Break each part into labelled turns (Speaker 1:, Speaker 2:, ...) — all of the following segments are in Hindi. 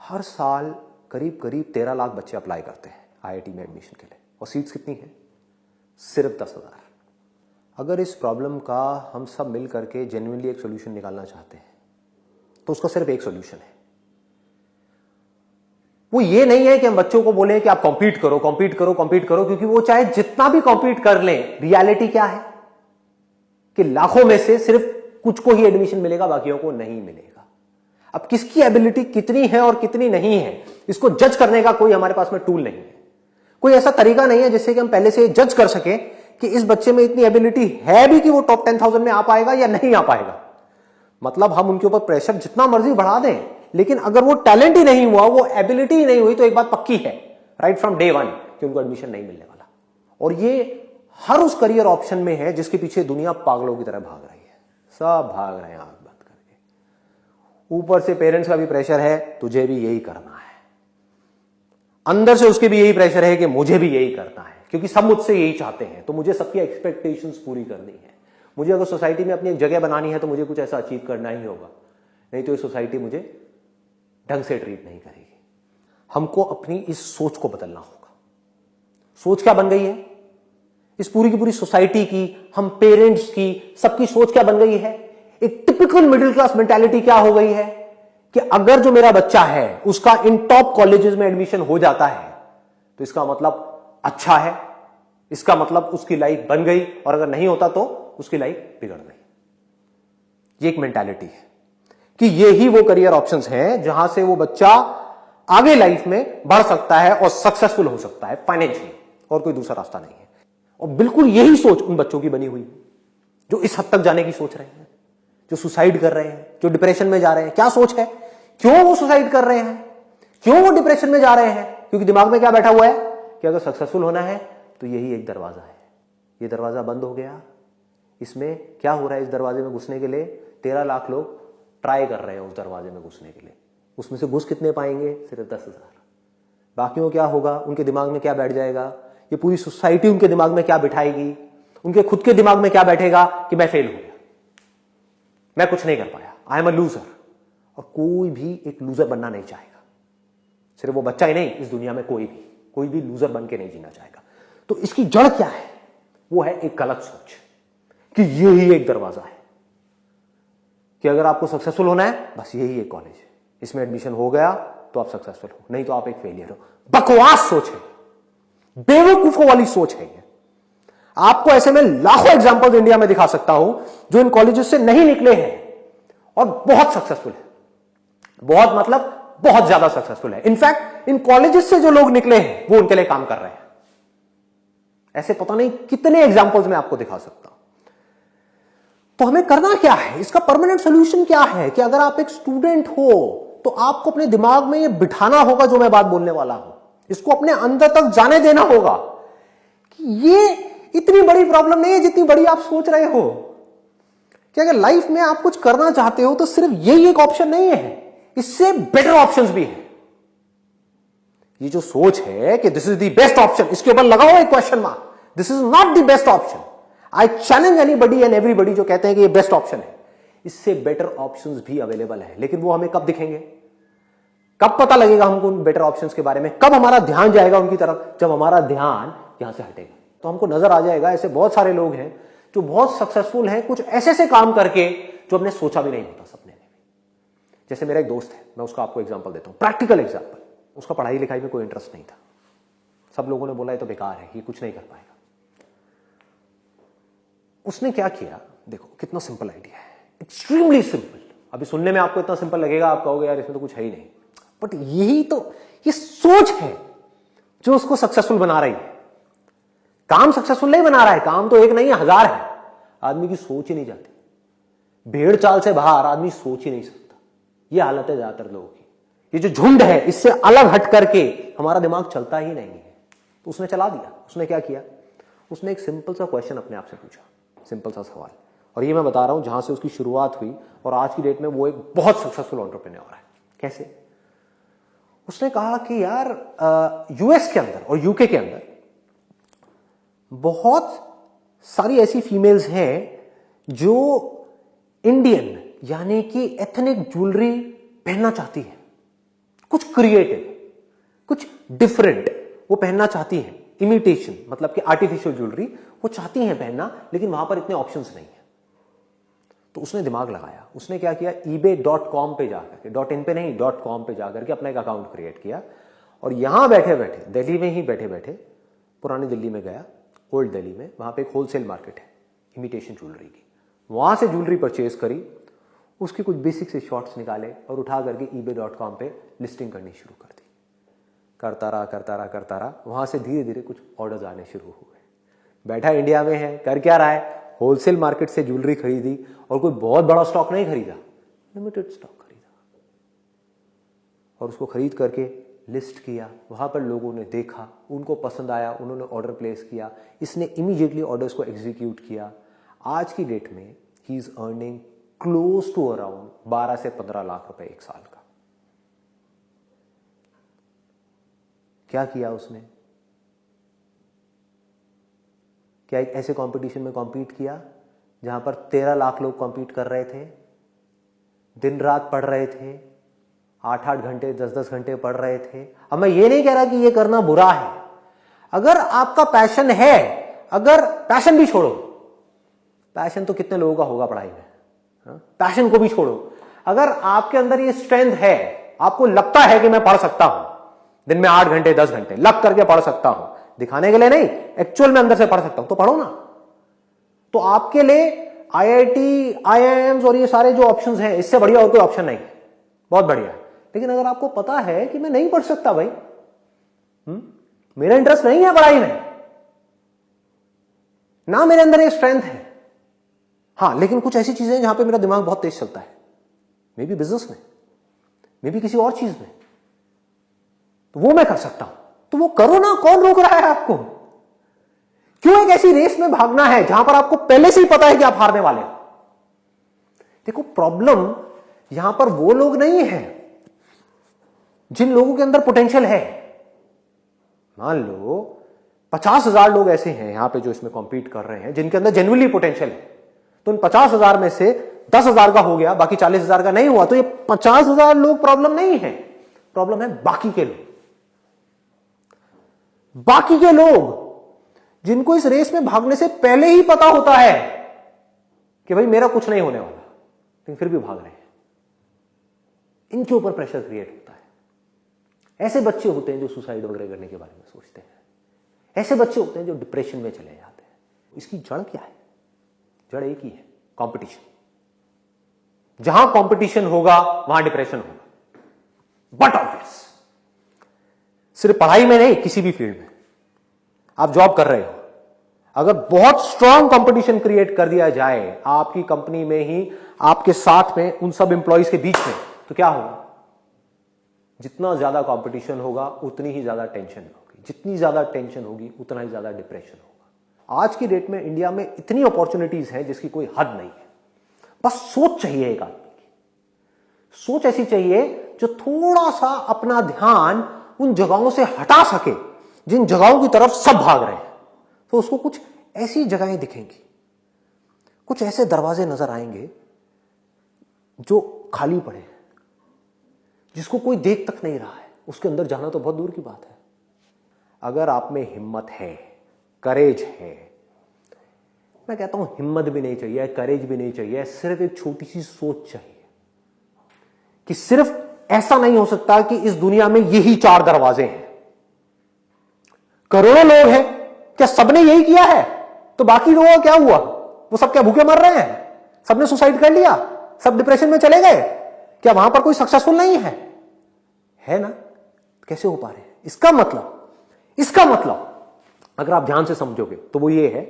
Speaker 1: हर साल करीब करीब 13 लाख बच्चे अप्लाई करते हैं आईआईटी में एडमिशन के लिए, और सीट्स कितनी हैं? सिर्फ 10,000। अगर इस प्रॉब्लम का हम सब मिल करके जेन्युइनली एक सोल्यूशन निकालना चाहते हैं तो उसका सिर्फ एक सोल्यूशन है। वो ये नहीं है कि हम बच्चों को बोले कि आप कॉम्पीट करो कॉम्पीट करो कॉम्पीट करो, क्योंकि वो चाहे जितना भी कॉम्पीट कर लें, रियलिटी क्या है कि लाखों में से सिर्फ कुछ को ही एडमिशन मिलेगा, बाकियों को नहीं मिलेगा। अब किसकी एबिलिटी कितनी है और कितनी नहीं है, इसको जज करने का कोई हमारे पास में टूल नहीं है। कोई ऐसा तरीका नहीं है जिससे कि हम पहले से जज कर सके कि इस बच्चे में इतनी एबिलिटी है भी कि वो टॉप 10,000 में आ पाएगा या नहीं आ पाएगा। मतलब हम उनके ऊपर प्रेशर जितना मर्जी बढ़ा दें, लेकिन अगर वो टैलेंट ही नहीं हुआ, वो एबिलिटी ही नहीं हुई, तो एक बात पक्की है राइट फ्रॉम डे वन कि उनको एडमिशन नहीं मिलने वाला। और ये हर उस करियर ऑप्शन में है जिसके पीछे दुनिया पागलों की तरह भाग रही है। सब भाग रहे हैं आंख बंद करके। ऊपर से पेरेंट्स का भी प्रेशर है, तुझे भी यही करना है। अंदर से उसके भी यही प्रेशर है कि मुझे भी यही करना है, क्योंकि सब मुझसे यही चाहते हैं, तो मुझे सबकी एक्सपेक्टेशंस पूरी करनी है। मुझे अगर सोसाइटी में अपनी एक जगह बनानी है तो मुझे कुछ ऐसा अचीव करना ही होगा, नहीं तो ये सोसाइटी मुझे ढंग से ट्रीट नहीं करेगी। हमको अपनी इस सोच को बदलना होगा। सोच क्या बन गई है इस पूरी की पूरी सोसाइटी की, हम पेरेंट्स की, सबकी सोच क्या बन गई है? एक टिपिकल मिडिल क्लास मेंटालिटी क्या हो गई है कि अगर जो मेरा बच्चा है उसका इन टॉप कॉलेजेस में एडमिशन हो जाता है तो इसका मतलब अच्छा है, इसका मतलब उसकी लाइफ बन गई, और अगर नहीं होता तो उसकी लाइफ बिगड़ गई। ये एक मेंटालिटी है कि ये ही वो करियर ऑप्शंस हैं जहां से वो बच्चा आगे लाइफ में बढ़ सकता है और सक्सेसफुल हो सकता है फाइनेंशियली, और कोई दूसरा रास्ता नहीं है। और बिल्कुल यही सोच उन बच्चों की बनी हुई है जो इस हद तक जाने की सोच रहे हैं, जो सुसाइड कर रहे हैं, जो डिप्रेशन में जा रहे हैं। क्या सोच है? क्यों वो सुसाइड कर रहे हैं? क्यों वो डिप्रेशन में जा रहे हैं? क्योंकि दिमाग में क्या बैठा हुआ है कि अगर सक्सेसफुल होना है तो यही एक दरवाजा है, ये दरवाजा बंद हो गया। इसमें क्या हो रहा है? इस दरवाजे में घुसने के लिए 13 लाख लोग ट्राई कर रहे हैं उस दरवाजे में घुसने के लिए। उसमें से घुस कितने पाएंगे? सिर्फ 10,000। बाकियों क्या होगा? उनके दिमाग में क्या बैठ जाएगा? ये पूरी सोसाइटी उनके दिमाग में क्या बिठाएगी? उनके खुद के दिमाग में क्या बैठेगा कि मैं फेल हो गया, मैं कुछ नहीं कर पाया, आई एम अ लूजर। और कोई भी एक लूजर बनना नहीं चाहेगा। सिर्फ वो बच्चा ही नहीं, इस दुनिया में कोई भी लूजर बन के नहीं जीना चाहेगा। तो इसकी जड़ क्या है? वो है एक गलत सोच कि यही एक दरवाजा है कि अगर आपको सक्सेसफुल होना है बस यही एक कॉलेज है, इसमें एडमिशन हो गया तो आप सक्सेसफुल हो, नहीं तो आप एक फेलियर हो। बकवास सोच है, बेवकूफों वाली सोच है ये। आपको ऐसे में लाखों एग्जांपल्स इंडिया में दिखा सकता हूं जो इन कॉलेजेस से नहीं निकले हैं और बहुत सक्सेसफुल है। बहुत मतलब बहुत ज्यादा सक्सेसफुल है। इनफैक्ट इन कॉलेजेस से जो लोग निकले हैं वो उनके लिए काम कर रहे हैं। ऐसे पता नहीं कितने एग्जांपल्स मैं आपको दिखा सकता हूं। तो हमें करना क्या है? इसका परमानेंट सॉल्यूशन क्या है कि अगर आप एक स्टूडेंट हो तो आपको अपने दिमाग में ये बिठाना होगा जो मैं बात बोलने वाला हूं, इसको अपने अंदर तक जाने देना होगा कि ये इतनी बड़ी प्रॉब्लम नहीं है जितनी बड़ी आप सोच रहे हो। कि अगर लाइफ में आप कुछ करना चाहते हो तो सिर्फ यही एक ऑप्शन नहीं है, इससे बेटर ऑप्शंस भी हैं। ये जो सोच है कि this is the best option, इसके ऊपर लगाओ एक question mark. This is not the best option. I challenge anybody and everybody जो कहते हैं कि ये बेस्ट ऑप्शन है। इससे बेटर ऑप्शंस भी अवेलेबल है, लेकिन वो हमें कब दिखेंगे? कब पता लगेगा हमको उन बेटर ऑप्शंस के बारे में? कब हमारा ध्यान जाएगा उनकी तरफ? जब हमारा ध्यान यहां से हटेगा तो हमको नजर आ जाएगा ऐसे बहुत सारे लोग हैं जो बहुत सक्सेसफुल हैं कुछ ऐसे काम करके जो हमने सोचा भी नहीं होता सपने में। जैसे मेरा एक दोस्त है, मैं उसका आपको एग्जांपल देता हूं, प्रैक्टिकल एग्जांपल। उसका पढ़ाई लिखाई में कोई इंटरेस्ट नहीं था। सब लोगों ने बोला ये तो बेकार है, ये कुछ नहीं कर पाएगा। उसने क्या किया? देखो कितना सिंपल आइडिया है, एक्सट्रीमली सिंपल। अभी सुनने में आपको इतना सिंपल लगेगा, आप कहोगे यार इसमें तो कुछ है ही नहीं, बट यही तो ये सोच है जो उसको सक्सेसफुल बना रही है। काम सक्सेसफुल नहीं बना रहा है, काम तो एक नहीं है, 1000 है। आदमी की सोच ही नहीं जाती। भेड़ चाल से बाहर आदमी सोच ही नहीं सकता। यह हालत है ज्यादातर लोगों की। ये जो झुंड है इससे अलग हट करके हमारा दिमाग चलता ही नहीं है। तो उसने चला दिया। उसने क्या किया? उसने एक सिंपल सा क्वेश्चन अपने आप से पूछा, सिंपल सा सवाल। और ये मैं बता रहा हूं जहां से उसकी शुरुआत हुई और आज की डेट में वो एक बहुत सक्सेसफुल एंटरप्रेन्योर है। कैसे? उसने कहा कि यार यूएस के अंदर और यूके के अंदर बहुत सारी ऐसी फीमेल्स हैं जो इंडियन यानी कि एथनिक ज्वेलरी पहनना चाहती है, कुछ क्रिएटिव, कुछ डिफरेंट वो पहनना चाहती हैं। इमिटेशन मतलब कि आर्टिफिशियल ज्वेलरी वो चाहती हैं पहनना, लेकिन वहां पर इतने ऑप्शंस नहीं है। तो उसने दिमाग लगाया, उसने क्या किया, ebay.com पे जाकर के, .in पे नहीं, .com पे जाकर के अपना एक अकाउंट क्रिएट किया और यहां बैठे बैठे, दिल्ली में ही बैठे बैठे, पुरानी दिल्ली में गया, ओल्ड दिल्ली में, वहां पे एक होलसेल मार्केट है इमिटेशन ज्वेलरी की, वहां से ज्वेलरी परचेज करी, उसकी कुछ बेसिक से शॉट्स निकाले और उठा करके ebay.com पे लिस्टिंग करनी शुरू कर दी। करता रहा, वहां से धीरे धीरे कुछ ऑर्डर्स आने शुरू हुए। बैठा इंडिया में है, कर क्या रहा है, होलसेल मार्केट से ज्वेलरी खरीदी और कोई बहुत बड़ा स्टॉक नहीं खरीदा, लिमिटेड स्टॉक खरीदा और उसको खरीद करके लिस्ट किया। वहां पर लोगों ने देखा, उनको पसंद आया, उन्होंने ऑर्डर प्लेस किया, इसने इमीडिएटली ऑर्डर्स को एग्जीक्यूट किया। आज की डेट में he is earning close to around 12 से 15 लाख रुपए एक साल का। क्या किया उसने, क्या एक ऐसे कंपटीशन में कॉम्पीट किया जहां पर 13 लाख लोग कॉम्पीट कर रहे थे, दिन रात पढ़ रहे थे, 8-8 घंटे 10-10 घंटे पढ़ रहे थे। अब मैं ये नहीं कह रहा कि ये करना बुरा है, अगर आपका पैशन है, अगर पैशन भी छोड़ो, पैशन तो कितने लोगों का होगा पढ़ाई में, पैशन को भी छोड़ो, अगर आपके अंदर ये स्ट्रेंथ है, आपको लगता है कि मैं पढ़ सकता हूं दिन में 8 घंटे 10 घंटे लग करके पढ़ सकता हूं, दिखाने के लिए नहीं, एक्चुअल में अंदर से पढ़ सकता हूं, तो पढ़ो ना। तो आपके लिए आईआईटी, आईआईएम्स और ये सारे जो ऑप्शंस हैं, इससे बढ़िया और कोई ऑप्शन नहीं है, बहुत बढ़िया है। लेकिन अगर आपको पता है कि मैं नहीं पढ़ सकता भाई, मेरा इंटरेस्ट नहीं है पढ़ाई में, ना मेरे अंदर ये स्ट्रेंथ है, हां लेकिन कुछ ऐसी चीजें हैं जहां पे मेरा दिमाग बहुत तेज चलता है, मे बी बिजनेस में, मे बी किसी और चीज में, तो वो मैं कर सकता हूं, तो वो करो ना, कौन रोक रहा है आपको? क्यों एक ऐसी रेस में भागना है जहां पर आपको पहले से ही पता है कि आप हारने वाले हो? देखो प्रॉब्लम यहां पर वो लोग नहीं है जिन लोगों के अंदर पोटेंशियल है। मान लो 50,000 लोग ऐसे हैं यहां पे जो इसमें कॉम्पीट कर रहे हैं जिनके अंदर जेन्युइनली पोटेंशियल है, तो इन 50,000 में से 10,000 का हो गया, बाकी 40,000 का नहीं हुआ, तो ये 50,000 लोग प्रॉब्लम नहीं है, प्रॉब्लम है बाकी के लोग। बाकी के लोग जिनको इस रेस में भागने से पहले ही पता होता है कि भाई मेरा कुछ नहीं होने वाला, लेकिन फिर भी भाग रहे हैं, इनके ऊपर प्रेशर क्रिएट होता है। ऐसे बच्चे होते हैं जो सुसाइड वगैरह करने के बारे में सोचते हैं, ऐसे बच्चे होते हैं जो डिप्रेशन में चले जाते हैं। इसकी जड़ क्या है? जड़ एक ही है, कंपटीशन। जहां कंपटीशन होगा वहां डिप्रेशन होगा, बट ऑब्वियस सिर्फ पढ़ाई में नहीं, किसी भी फील्ड में आप जॉब कर रहे हो, अगर बहुत स्ट्रांग कंपटीशन क्रिएट कर दिया जाए आपकी कंपनी में ही, आपके साथ में, उन सब एम्प्लॉइज के बीच में, तो क्या होगा? जितना ज्यादा कंपटीशन होगा उतनी ही ज्यादा टेंशन होगी, जितनी ज्यादा टेंशन होगी उतना ही ज्यादा डिप्रेशन होगा। आज की डेट में इंडिया में इतनी अपॉर्चुनिटीज हैं जिसकी कोई हद नहीं है, बस सोच चाहिए एक आदमी की, सोच ऐसी चाहिए जो थोड़ा सा अपना ध्यान उन जगहों से हटा सके जिन जगहों की तरफ सब भाग रहे हैं। तो उसको कुछ ऐसी जगहें दिखेंगी, कुछ ऐसे दरवाजे नजर आएंगे जो खाली पड़े हैं, जिसको कोई देख तक नहीं रहा है, उसके अंदर जाना तो बहुत दूर की बात है। अगर आप में हिम्मत है, करेज है, मैं कहता हूं हिम्मत भी नहीं चाहिए, करेज भी नहीं चाहिए, सिर्फ एक छोटी सी सोच चाहिए कि सिर्फ ऐसा नहीं हो सकता कि इस दुनिया में यही 4 दरवाजे हैं, करोड़ों लोग हैं, क्या सबने यही किया है? तो बाकी लोगों का क्या हुआ? वो सब क्या भूखे मर रहे हैं? सबने सुसाइड कर लिया, सब डिप्रेशन में चले गए, क्या वहां पर कोई सक्सेसफुल नहीं है? है ना? कैसे हो पा रहे हैं? इसका मतलब अगर आप ध्यान से समझोगे तो वो ये है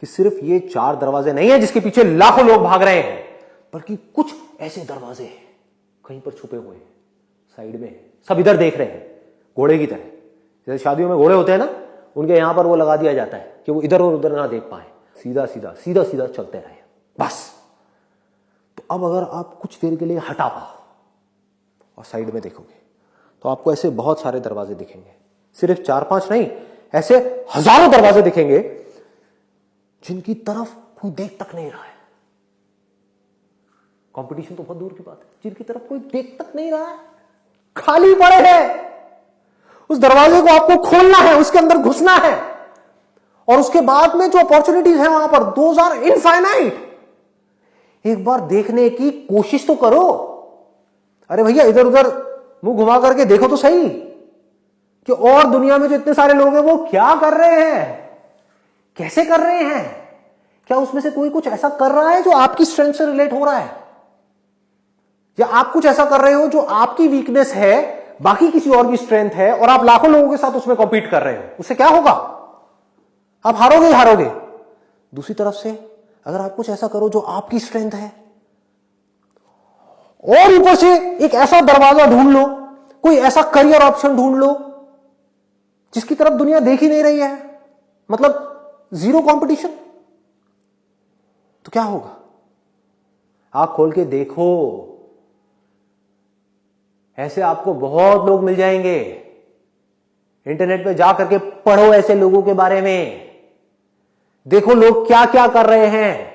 Speaker 1: कि सिर्फ ये 4 दरवाजे नहीं है जिसके पीछे लाखों लोग भाग रहे हैं, बल्कि कुछ ऐसे दरवाजे हैं कहीं पर छुपे हुए हैं, साइड में, सब इधर देख रहे हैं, घोड़े की तरह। जैसे शादियों में घोड़े होते हैं ना, उनके यहां पर वो लगा दिया जाता है कि वो इधर और उधर ना देख पाए, सीधा सीधा सीधा सीधा चलते रहे बस। तो अब अगर आप कुछ देर के लिए हटा पाओ और साइड में देखोगे तो आपको ऐसे बहुत सारे दरवाजे दिखेंगे, सिर्फ 4-5 नहीं, ऐसे हजारों दरवाजे दिखेंगे जिनकी तरफ कोई देख तक नहीं रहा है। कंपटीशन तो बहुत दूर की बात है, जिनकी तरफ कोई देख तक नहीं रहा है, खाली पड़े हैं। उस दरवाजे को आपको खोलना है, उसके अंदर घुसना है, और उसके बाद में जो अपॉर्चुनिटीज है वहां पर, दोज आर इनफाइनाइट। एक बार देखने की कोशिश तो करो। अरे भैया, इधर उधर मुंह घुमा करके देखो तो सही कि और दुनिया में जो इतने सारे लोग हैं वो क्या कर रहे हैं, कैसे कर रहे हैं। क्या उसमें से कोई कुछ ऐसा कर रहा है जो आपकी स्ट्रेंथ से रिलेट हो रहा है, या आप कुछ ऐसा कर रहे हो जो आपकी वीकनेस है, बाकी किसी और की स्ट्रेंथ है, और आप लाखों लोगों के साथ उसमें कॉम्पीट कर रहे हो। उससे क्या होगा? आप हारोगे ही हारोगे। दूसरी तरफ से अगर आप कुछ ऐसा करो जो आपकी स्ट्रेंथ है, और ऊपर से एक ऐसा दरवाजा ढूंढ लो, कोई ऐसा करियर ऑप्शन ढूंढ लो जिसकी तरफ दुनिया देख ही नहीं रही है, मतलब जीरो कंपटीशन, तो क्या होगा? आंख खोल के देखो, ऐसे आपको बहुत लोग मिल जाएंगे। इंटरनेट पे जा करके पढ़ो ऐसे लोगों के बारे में, देखो लोग क्या क्या कर रहे हैं।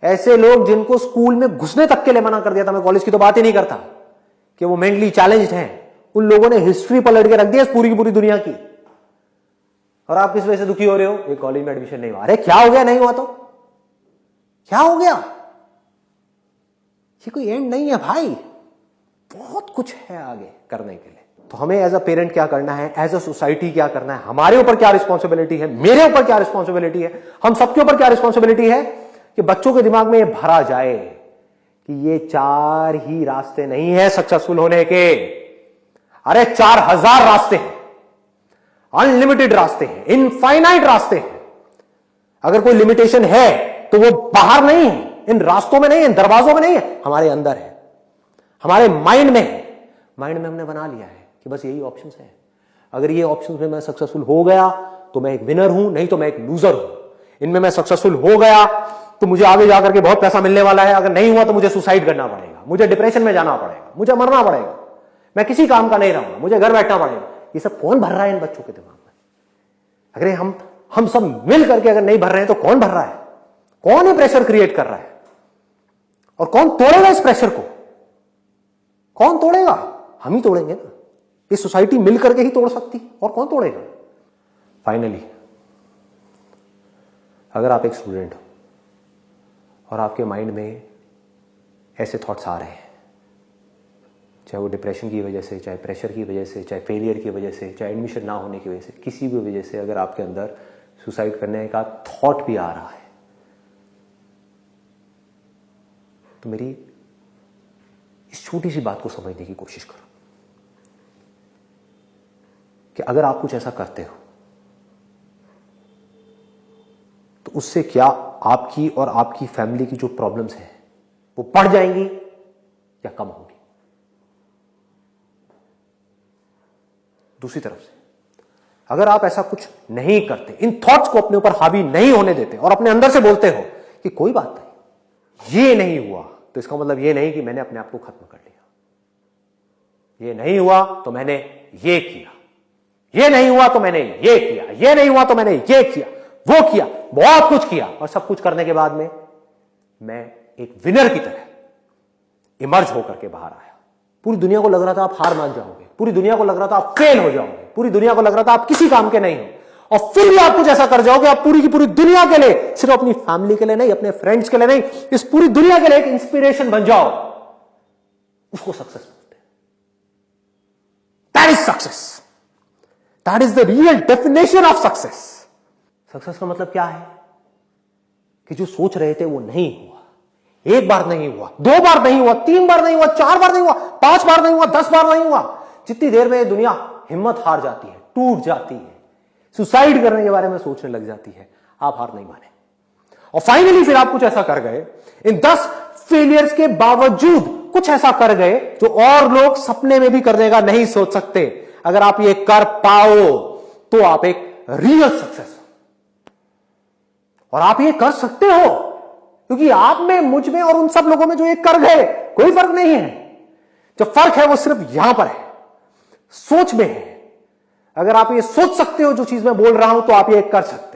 Speaker 1: ऐसे लोग जिनको स्कूल में घुसने तक के लिए मना कर दिया था, मैं कॉलेज की तो बात ही नहीं करता, कि वो मेंटली चैलेंज्ड हैं, उन लोगों ने हिस्ट्री पलट के रख दी है पूरी की पूरी दुनिया की। और आप किस वजह से दुखी हो रहे हो? एक कॉलेज में एडमिशन नहीं हुआ। अरे क्या हो गया? नहीं हुआ तो क्या हो गया? ये कोई एंड नहीं है भाई, बहुत कुछ है आगे करने के लिए। तो हमें एज अ पेरेंट क्या करना है, एज अ सोसाइटी क्या करना है, हमारे ऊपर क्या रिस्पॉन्सिबिलिटी है, मेरे ऊपर क्या रिस्पॉन्सिबिलिटी है, हम सबके ऊपर क्या रिस्पॉन्सिबिलिटी है कि बच्चों के दिमाग में ये भरा जाए कि ये 4 ही रास्ते नहीं है सक्सेसफुल होने के। अरे 4000 रास्ते हैं, अनलिमिटेड रास्ते हैं, इनफाइनाइट रास्ते हैं। अगर कोई लिमिटेशन है तो वो बाहर नहीं है, इन रास्तों में नहीं है, इन दरवाजों में नहीं है, हमारे अंदर है, हमारे माइंड में है। माइंड में हमने बना लिया है कि बस यही ऑप्शंस है। अगर ये ऑप्शंस में मैं सक्सेसफुल हो गया तो मैं एक विनर हूं, नहीं तो मैं एक लूजर हूं। इनमें मैं सक्सेसफुल हो गया तो मुझे आगे जाकर के बहुत पैसा मिलने वाला है, अगर नहीं हुआ तो मुझे सुसाइड करना पड़ेगा, मुझे डिप्रेशन में जाना पड़ेगा, मुझे मरना पड़ेगा, मैं किसी काम का नहीं रहूंगा, मुझे घर बैठना पड़ेगा। ये सब कौन भर रहा है इन बच्चों के दिमाग में? अगर हम सब मिल करके अगर नहीं भर रहे हैं तो कौन भर रहा है? कौन ये प्रेशर क्रिएट कर रहा है? और कौन तोड़ेगा इस प्रेशर को? कौन तोड़ेगा? हम ही तोड़ेंगे ना। ये सोसाइटी मिल करके ही तोड़ सकती, और कौन तोड़ेगा? फाइनली, अगर आप एक स्टूडेंट हो और आपके माइंड में ऐसे थॉट्स आ रहे हैं, चाहे वो डिप्रेशन की वजह से, चाहे प्रेशर की वजह से, चाहे फेलियर की वजह से, चाहे एडमिशन ना होने की वजह से, किसी भी वजह से अगर आपके अंदर सुसाइड करने का थॉट भी आ रहा है, तो मेरी इस छोटी सी बात को समझने की कोशिश करो कि अगर आप कुछ ऐसा करते हो तो उससे क्या आपकी और आपकी फैमिली की जो प्रॉब्लम्स हैं वो बढ़ जाएंगी या कम होंगी? दूसरी तरफ से, अगर आप ऐसा कुछ नहीं करते, इन थॉट्स को अपने ऊपर हावी नहीं होने देते और अपने अंदर से बोलते हो कि कोई बात नहीं, ये नहीं हुआ तो इसका मतलब ये नहीं कि मैंने अपने आप को खत्म कर लिया, ये नहीं हुआ तो मैंने ये किया, ये नहीं हुआ तो मैंने ये किया, ये नहीं हुआ तो मैंने ये किया, वो किया, बहुत कुछ किया, और सब कुछ करने के बाद में मैं एक विनर की तरह इमर्ज होकर के बाहर आया। पूरी दुनिया को लग रहा था आप हार मान जाओगे, पूरी दुनिया को लग रहा था आप फेल हो जाओगे, पूरी दुनिया को लग रहा था आप किसी काम के नहीं हो, और फिर भी आप कुछ ऐसा कर जाओगे, आप पूरी की पूरी दुनिया के लिए, सिर्फ अपनी फैमिली के लिए नहीं, अपने फ्रेंड्स के लिए नहीं, इस पूरी दुनिया के लिए एक इंस्पिरेशन बन जाओ। उसको सक्सेस बोलते हैं। That is success, that is the real definition of success. Success का मतलब क्या है कि जो सोच रहे थे वो नहीं हुआ, एक बार नहीं हुआ, 2 बार नहीं हुआ, 3 बार नहीं हुआ, 4 बार नहीं हुआ, 5 बार नहीं हुआ, 10 बार नहीं हुआ। जितनी देर में ये दुनिया हिम्मत हार जाती है, टूट जाती है, सुसाइड करने के बारे में सोचने लग जाती है, आप हार नहीं माने। और फाइनली फिर आप कुछ ऐसा कर गए, इन 10 फेलियर्स के बावजूद कुछ ऐसा कर गए जो और लोग सपने में भी करने का नहीं सोच सकते। अगर आप ये कर पाओ तो आप एक रियल सक्सेस हो, और आप ये कर सकते हो क्योंकि आप में, मुझ में और उन सब लोगों में जो ये कर गए, कोई फर्क नहीं है। जो फर्क है वो सिर्फ यहां पर है, सोच में है। अगर आप ये सोच सकते हो जो चीज मैं बोल रहा हूं तो आप ये कर सकते हो।